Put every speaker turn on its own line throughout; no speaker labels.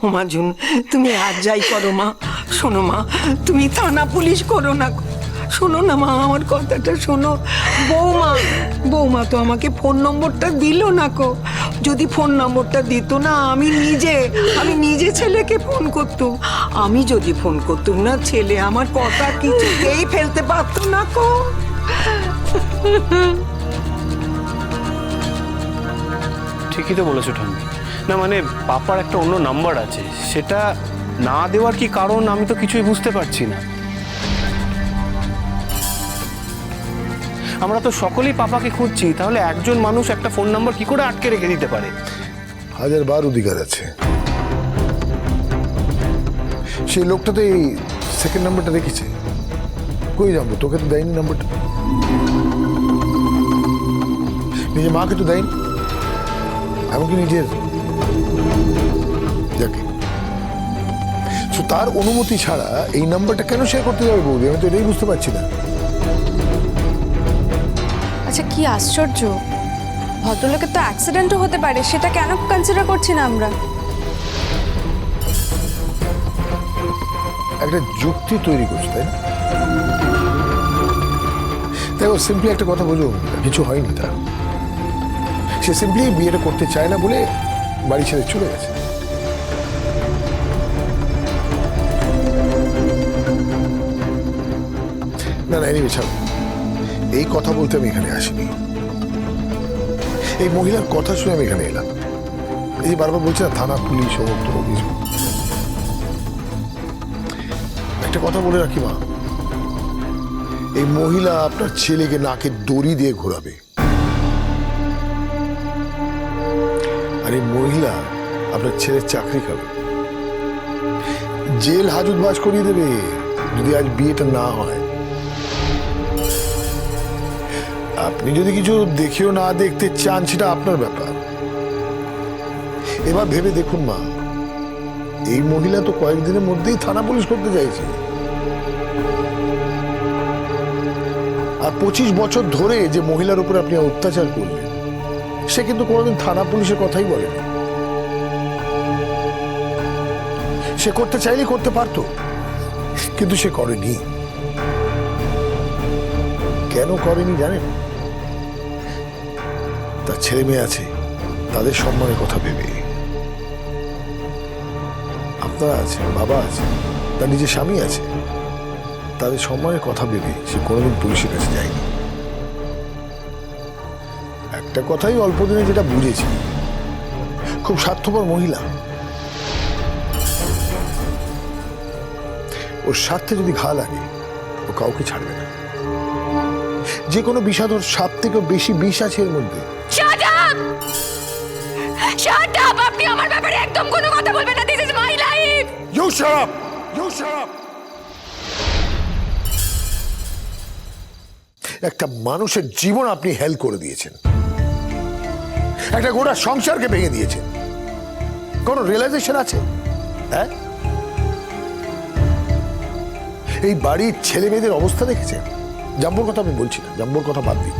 ও মা জুন, তুমি আর যাই করো মা, শোনো মা, তুমি থানা পুলিশ করো না। শোনো না মা, আমার কথাটা শোনো। বৌমা বৌমা তো আমাকে ফোন নম্বরটা দিল না কো। যদি ফোন নম্বরটা দিত না, আমি নিজে ছেলেকে ফোন করতুম। আমি যদি ফোন করতুম না, ছেলে আমার কথা কিছুতেই ফেলতে পারতো না কো।
ঠিকই তো বলেছো ঠাম্মি। না মানে পাপার একটা অন্য নাম্বার আছে, সেটা না দেওয়ার কি কারণ আমি তো কিছুই বুঝতে পারছি না। আমরা তো সকলেই পাপাকে খুঁজছি, তাহলে একজন মানুষ একটা ফোন নাম্বার কি করে আটকে রেখে দিতে পারে?
1000 অধিকার আছে। সেই লোকটা তো এই সেকেন্ড নাম্বারটা রেখেছে। কই জানবো? তোকে তো দেয়নি নাম্বারটা, নিজের মাকে তো দেয়নি, এমনকি নিজের যাকে। তার অনুমতি ছাড়া এই নাম্বারটা কেন শেয়ার করতে যাবে বৌদি? আমি তো এটাই বুঝতে পারছি না।
আচ্ছা, কি আশ্চর্য, ভদ্রলোকের তো অ্যাক্সিডেন্টও হতে পারে, সেটা কেন কনসিডার করছি না আমরা?
একটা যুক্তি তৈরি করছে, তাই না? দেখো, সিম্পলি একটা কথা বোঝো, কিছু হয়নি তার। সে সিম্পলি বিয়েটা করতে চায় না বলে বাড়ি ছেড়ে চলে গেছে। না না, এনিওয়ে ছাড়ো, এই কথা বলতে আমি এখানে আসিনি। এই মহিলার কথা শুনে আমি এখানে এলাম। এই যে বারবার বলছে না থানা পুলিশ সমস্ত অভিযোগ। একটা কথা বলে রাখি মা, এই মহিলা আপনার ছেলেকে নাকে দড়ি দিয়ে ঘোরাবে, আর এই মহিলা আপনার ছেলের চাকরি খাবে, জেল হাজতবাস করিয়ে দেবে যদি আজ বিয়েটা না হয়। আপনি যদি কিছু দেখেও না দেখতে চান, সেটা আপনার ব্যাপার। এবার ভেবে দেখুন মা, এই মহিলা তো কয়েকদিনের মধ্যেই থানা পুলিশ করতে চাইছে, আর 25 বছর ধরে যে মহিলার উপর আপনি অত্যাচার করলেন, সে কিন্তু কোনোদিন থানা পুলিশের কথাই বলেনি। সে করতে চাইলে করতে পারতো, কিন্তু সে করেনি। কেন করেনি জানেন? তার ছেলে মেয়ে আছে, তাদের সম্মানের কথা ভেবে। আপনারা আছে, বাবা আছে, তার নিজের স্বামী আছে, তাদের সম্মানের কথা ভেবে সে কোনোদিন পুলিশের কাছে যায়নি। একটা কথাই অল্প দিনে যেটা বুঝেছি, খুব স্বার্থপর মহিলা। ওর স্বার্থে যদি ঘা লাগে, ও কাউকে ছাড়বে না। যে কোনো বিষাদর সাপ থেকে বেশি বিষ আছে এর মধ্যে।
Shut up! Shut up! আপনি আমার ব্যাপারে একদম কোনো কথা বলবেন না। This is my life.
You shut up! You shut up! একটা মানুষের জীবন আপনি হেল করে দিয়েছেন, একটা গোটা সংসারকে ভেঙে দিয়েছেন। কোন রিয়েলাইজেশন আছে? হ্যাঁ, এই বাড়ির ছেলে মেয়েদের অবস্থা দেখেছেন? জাম্বুর কথা আমি বলছি না, জাম্বুর কথা বাদ দিন।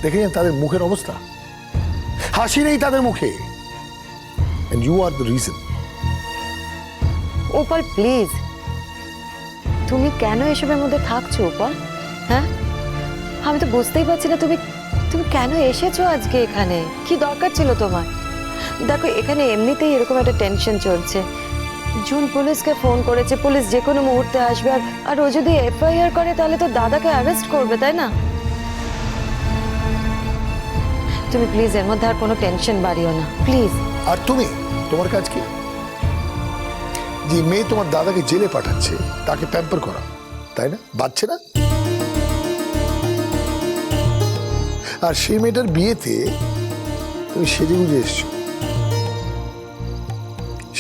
দেখেছেন তাদের মুখের অবস্থা? হাসি নেই তাদের মুখে। And you are the reason.
Opal please, তুমি কেন এসবের মধ্যে থাকছো ওপাল? হ্যাঁ, আমি তো বুঝতেই পারছি না তুমি তুমি কেন এসেছো আজকে এখানে। কি দরকার ছিল তোমার? দেখো, এখানে এমনিতেই এরকম একটা টেনশন চলছে। জুন পুলিশকে ফোন করেছে, পুলিশ যে কোনো মুহূর্তে আসবে, আর ও যদি এফআইআর করে তাহলে তো দাদাকে অ্যারেস্ট করবে, তাই না? তুমি প্লিজ এর মধ্যে আর কোনো টেনশন বাড়িও না, প্লিজ।
আর তুমি, তোমার কাজ কি? যে মেয়ে তোমার দাদাকে জেলে পাঠাচ্ছে তাকে প্যাম্পার করা, তাই না? বাচ্চা না? আর সেই মেয়েটার বিয়েতে তুমি সেজে গুজে এসছো।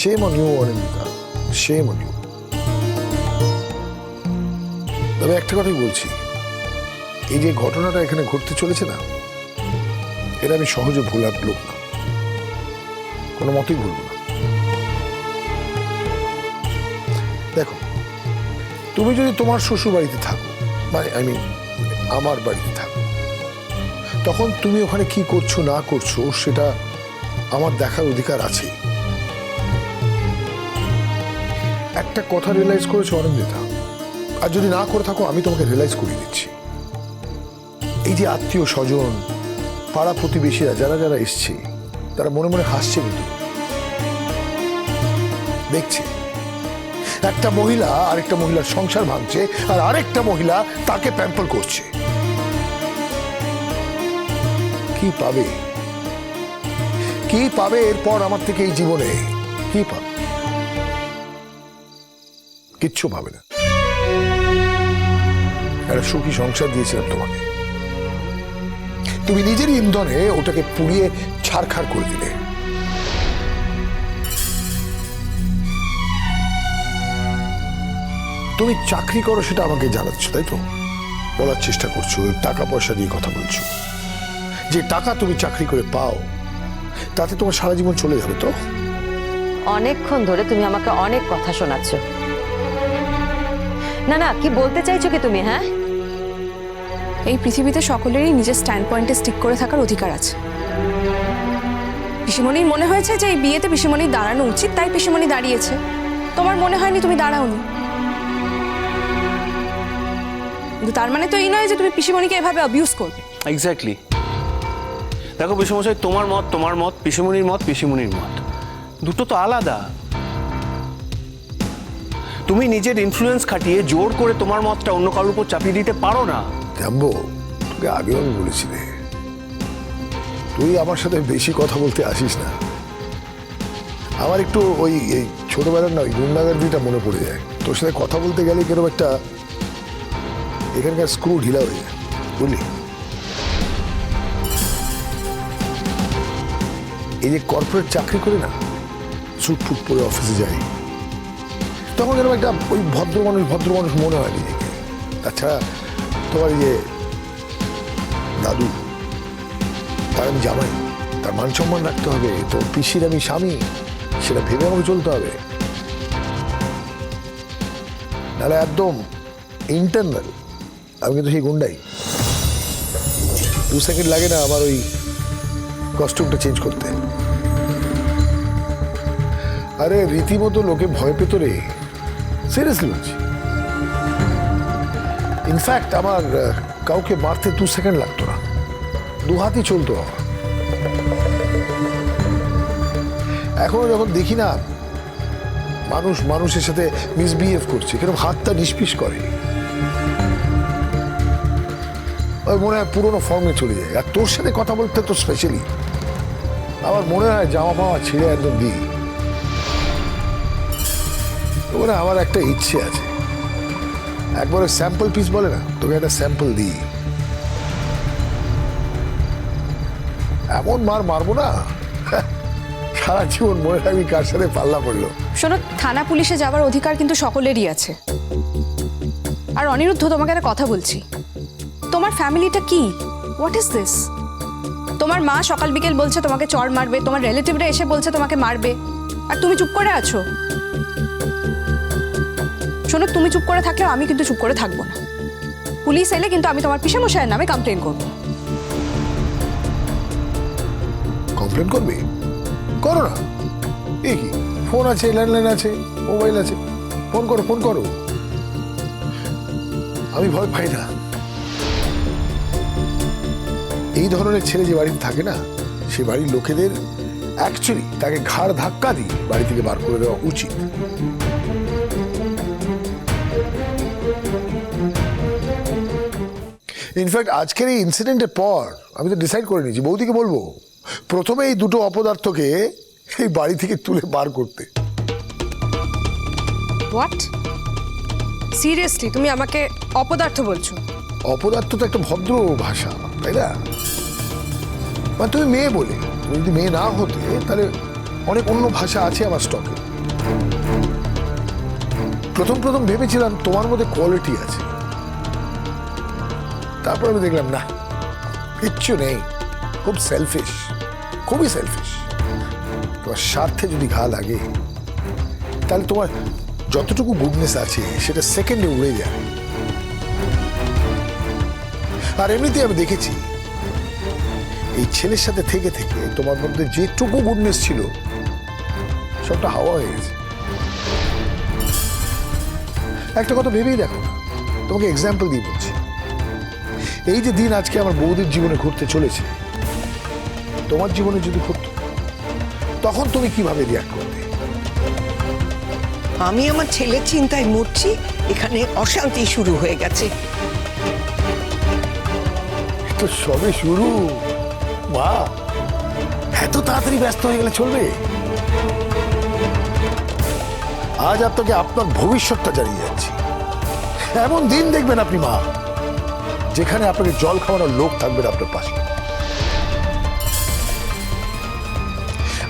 Shame on you, Anindita, shame on you. তবে একটা কথাই বলছি, এই যে ঘটনাটা এখানে ঘটতে চলেছে না, এটা আমি সহজে ভোলার লোক না, কোনো মতেই ভুলবো না। দেখো, তুমি যদি তোমার শ্বশুর বাড়িতে থাকো, মানে আমার বাড়িতে থাকো, তখন তুমি ওখানে কি করছো না করছো সেটা আমার দেখার অধিকার আছে। একটা কথা রিয়েলাইজ করেছো অনিন্দিতা, আর যদি না করে থাকো আমি তোমাকে রিয়েলাইজ করিয়ে দিচ্ছি। এই যে আত্মীয় স্বজন, পাড়া প্রতিবেশীরা যারা যারা এসছে, তারা মনে মনে হাসছে, কিন্তু দেখছে একটা মহিলা আরেকটা মহিলার সংসার ভাঙছে, আর আরেকটা মহিলা তাকে প্যাম্পার করছে। কি পাবে, কি পাবে এরপর আমার থেকে এই জীবনে? কি পাবে? কিচ্ছু পাবে না। একটা সুখী সংসার দিয়েছিলাম তোমাকে, তুমি নিজেরই ইন্ধনে ওটাকে পুড়িয়ে ছারখার করে দিলে। তুমি চাকরি করো সেটা আমাকে জানাচ্ছ, তাই তো? বলার চেষ্টা করছো, টাকা পয়সা দিয়ে কথা বলছো। যে টাকা তুমি চাকরি করে পাও তাতে তোমার সারা জীবন চলে যাবে তো?
অনেকক্ষণ ধরে তুমি আমাকে অনেক কথা শোনাচ্ছ। না না, কি বলতে চাইছো কি তুমি? হ্যাঁ,
এই পৃথিবীতে সকলেরই নিজের স্ট্যান্ড পয়েন্টে স্টিক করে থাকার অধিকার আছে। পিসিমণির মনে হয়েছে যে এই বিয়েতে পিসিমণির দাঁড়ানো উচিত, তাই পিসিমণি দাঁড়িয়েছে। তোমার মনে হয়নি, তুমি দাঁড়াওনি। কিন্তু তার মানে তো এই নয় যে তুমি পিসিমণিকে এভাবে অ্যাবিউজ করবে।
এক্স্যাক্টলি। দেখো পিসেমশাই, তোমার মত তোমার মত, পিসেমণির মত পিসেমণির মত, দুটো তো আলাদা। তুমি নিজের ইনফ্লুয়েন্স খাটিয়ে জোর করে তোমার মতটা অন্য কারোর উপর চাপিয়ে দিতে পারো না।
জানবো, তোকে আগেও আমি বলেছি রে, তুই আমার সাথে বেশি কথা বলতে আসিস না। আমার একটু ওই এই ছোটবেলার না ওই গুন্ডাগার্দিটা মনে পড়ে যায়। তোর সাথে কথা বলতে গেলে কেরকম একটা এখানকার স্ক্রু ঢিলা হয়ে যায়, বুঝলি? এই যে কর্পোরেট চাকরি করি না, স্যুট ফুট পরে অফিসে যাই, তখন এরকম একটা ওই ভদ্র মানুষ মনে হয় নিজেকে। তাছাড়া তোমার এই যে দাদু, তার আমি জামাই, তার মান সম্মান রাখতে হবে, তো পিসির আমি স্বামী, সেটা ভেবে আমাকে চলতে হবে। নাহলে একদম ইন্টারনাল আমি কিন্তু সেই গুন্ডাই। 2 সেকেন্ড লাগে না আমার ওই কস্টিউমটা চেঞ্জ করতে। আরে রীতিমতো লোকে ভয় পেত রে, সিরিয়াসলি বলছি। ইনফ্যাক্ট আমার কাউকে মারতে 2 সেকেন্ড লাগতো না, 2 হাতই চলতো আমার। এখনো যখন দেখি না মানুষ মানুষের সাথে মিসবিহেভ করছে, কিরকম হাতটা নিষ্পিস করে, ওই মনে হয় পুরোনো ফর্মে চলে যায়। আর তোর সাথে কথা বলতে তো স্পেশালি আমার মনে হয় জামা পাওয়া ছিঁড়ে একদম দিই। ওখানে আমার একটা ইচ্ছে আছে, একবার স্যাম্পল পিস বলে না, তোকে একটা স্যাম্পল দিই। এমন মারবো না সারা জীবন মনে রাখবি কার সাথে পাল্লা পড়লো।
শোনো, থানা পুলিশে যাওয়ার অধিকার কিন্তু সকলেরই আছে। আর অনিরুদ্ধ, তোমাকে একটা কথা বলছি, তোমার ফ্যামিলিটা কি? What is this? তোমার মা সকাল বিকেল বলছে তোমাকে চড় মারবে, তোমার রিলেটিভরা এসে বলছে তোমাকে মারবে, আর তুমি চুপ করে আছো। শোনো, তুমি চুপ করে থাকলেও আমি কিন্তু চুপ করে থাকবো না। পুলিশ এলে কিন্তু আমি তোমার পিসেমশাইয়ের নামে কমপ্লেন করবো।
কমপ্লেন করবি? করো না, এই কি, ফোন আছে, ল্যান্ডলাইন আছে, মোবাইল আছে, ফোন করো। আমি ভয় পাই না। এই ধরনের ছেলে যে বাড়িতে থাকে না, সে বাড়ির লোকেদের অ্যাকচুয়ালি তাকে ঘাড় ধাক্কা দিয়ে বাড়ি থেকে বার করে দেওয়া উচিত। ইনফ্যাক্ট আজকের এই ইনসিডেন্টের পর আমি তো ডিসাইড করে নিয়েছি, বৌদিকে বলবো প্রথমে এই দুটো অপদার্থকে এই বাড়ি থেকে তুলে বার করতে।
হোয়াট? সিরিয়াসলি তুমি আমাকে অপদার্থ বলছো?
অপদার্থ তো একটা ভদ্র ভাষা, তাই না? মানে তুমি মেয়ে বলে, তুমি যদি মেয়ে না হতে তাহলে অনেক অন্য ভাষা আছে আমার স্টকে। প্রথম ভেবেছিলাম তোমার মধ্যে কোয়ালিটি আছে, তারপর আমি দেখলাম না, কিচ্ছু নেই, খুব সেলফিশ, খুবই সেলফিশ। তোমার স্বার্থে যদি ঘা লাগে তাহলে তোমার যতটুকু গুডনেস আছে সেটা সেকেন্ডে উড়ে যায়। আর এমনিতে আমি দেখেছি এই ছেলের সাথে থেকে থেকে তোমার মধ্যে যেটুকু গুডনেস ছিল সবটা হাওয়া হয়ে গেছে। একটা কথা ভেবেই দেখো না, তোমাকে এক্সাম্পল দিয়ে বলছি, এই যে দিন আজকে আমার বৌদির জীবনে ঘুরতে চলেছে, তোমার জীবনে যদি ঘুরতো তখন তুমি কিভাবে রিয়াক্ট করবে?
আমি আমার ছেলের চিন্তায় মরছি, এখানে অশান্তি শুরু হয়ে গেছে।
তো সবে শুরু মা, এত তাড়াতাড়ি ব্যস্ত হয়ে গেলে চলবে? আজ আপনাকে আপনার ভবিষ্যৎটা জানিয়ে যাচ্ছি। এমন দিন দেখবেন আপনি মা, যেখানে আপনাকে জল খাওয়ানোর লোক থাকবে না আপনার পাশে,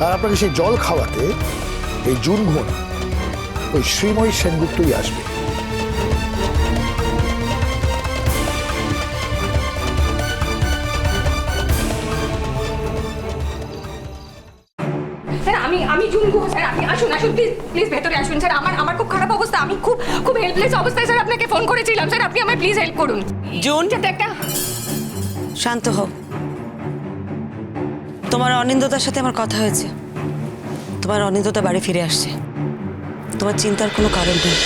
আর আপনাকে সেই জল খাওয়াতে এই জুন ঘন ওই শ্রীময়ী সেনগুপ্তই আসবে।
স্যার আমি জুনকু স্যার, আপনি আসুন আসুন প্লিজ প্লিজ ভেতরে আসুন স্যার। আমার খুব খারাপ অবস্থা, আমি খুব হেল্পলেস অবস্থায় স্যার আপনাকে ফোন করেছিলাম স্যার, আপনি আমায় প্লিজ হেল্প করুন।
জুন,
যাতে একটা
শান্ত হও। তোমার অনিন্দ্যতার সাথে আমার কথা হয়েছে। তোমার অনিন্দ্যতা বাড়ি ফিরে আসছে, তোমার চিন্তার কোনো কারণ নেই।